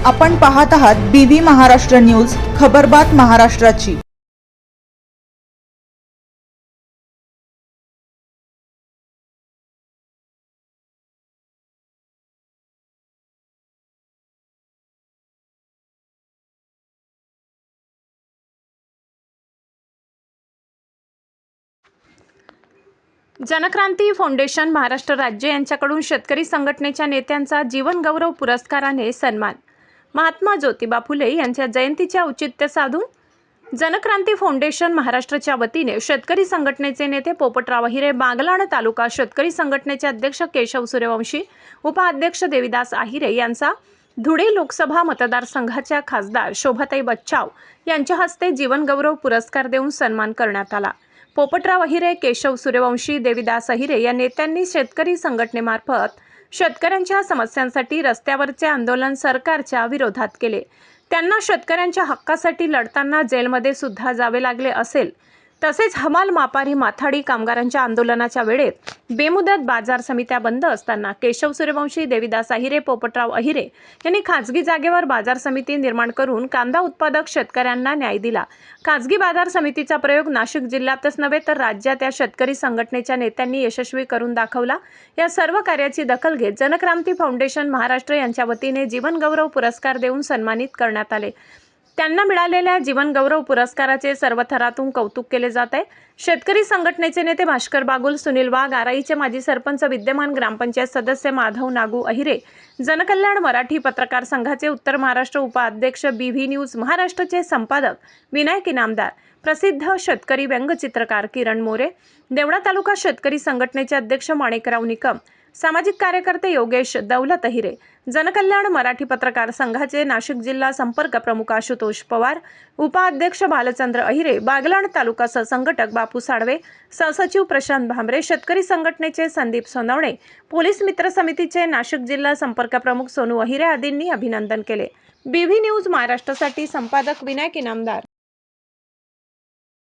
आपण पाहत आहात BV महाराष्ट्र न्यूज, खबरबात महाराष्ट्राची। जनक्रांती फाउंडेशन महाराष्ट्र राज्य यांच्याकडून शेतकरी संघटनेच्या नेत्यांचा जीवन गौरव पुरस्काराने सन्मान। महात्मा ज्योतिबा फुले यांच्या जयंतीचे औचित्य साधून जनक्रांती फाउंडेशन महाराष्ट्राच्या वतीने शेतकरी संघटनेचे नेते पोपटराव अहिरे, बागलाण तालुका शेतकरी संघटनेचे अध्यक्ष केशव सूर्यवंशी, उपाध्यक्ष देविदास अहिरे यांचा धुळे लोकसभा मतदारसंघाच्या खासदार शोभाताई बच्चाव यांच्या हस्ते जीवन गौरव पुरस्कार देऊन सन्मान करण्यात आला। पोपटराव अहिरे, केशव सूर्यवंशी, देविदास अहिरे या नेत्यांनी शेतकरी संघटनेमार्फत शेतकऱ्यांच्या समस्यांसाठी रस्त्यावरचे आंदोलन सरकारच्या विरोधात केले। त्यांना शेतकऱ्यांच्या हक्कासाठी लढताना जेलमध्ये सुद्धा जावे लागले असेल। तसेच हमाल, मापारी, माथाडी कामगारांच्या आंदोलनाच्या वेळेत बेमुदत बाजार समित्या बंद असताना केशव सूर्यवंशी, देविदास अहिरे, पोपटराव अहिरे यांनी खाजगी जागेवर बाजार समिती निर्माण करून कांदा उत्पादक शेतकऱ्यांना न्याय दिला। खाजगी बाजार समितीचा प्रयोग नाशिक जिल्ह्यातच नव्हे तर राज्यात या शेतकरी संघटनेच्या नेत्यांनी यशस्वी करून दाखवला। या सर्व कार्याची दखल घेत जनक्रांती फाउंडेशन महाराष्ट्र यांच्या वतीने जीवन गौरव पुरस्कार देऊन सन्मानित करण्यात आले। त्यांना मिळालेल्या जीवन गौरव पुरस्काराचे सर्व थरातून कौतुक केले जात आहे। शेतकरी संघटनेचे नेते भास्कर बागुल, सुनील वाघ, आराईचे माजी सरपंच, विद्यमान ग्रामपंचायत सदस्य माधव नागू अहिरे, जनकल्याण मराठी पत्रकार संघाचे उत्तर महाराष्ट्र उपाध्यक्ष, BV न्यूज महाराष्ट्राचे संपादक विनायक इनामदार, प्रसिद्ध शेतकरी व्यंगचित्रकार किरण मोरे, देवळा तालुका शेतकरी संघटनेचे अध्यक्ष माणिकराव निकम, सामाजिक कार्यकर्ते योगेश दौलत अहिरे, जनकल्याण मराठी पत्रकार संघाचे नाशिक जिल्हा संपर्क प्रमुख आशुतोष पवार, उपाध्यक्ष भालचंद्र अहिरे, बागलाण तालुका सहसंघटक बापू साळवे, सहसचिव प्रशांत भामरे, शेतकरी संघटनेचे संदीप सोनवणे, पोलीस मित्र समितीचे नाशिक जिल्हा संपर्क प्रमुख सोनू अहिरे आदींनी अभिनंदन केले। BV न्यूज महाराष्ट्रासाठी संपादक विनायक इनामदार।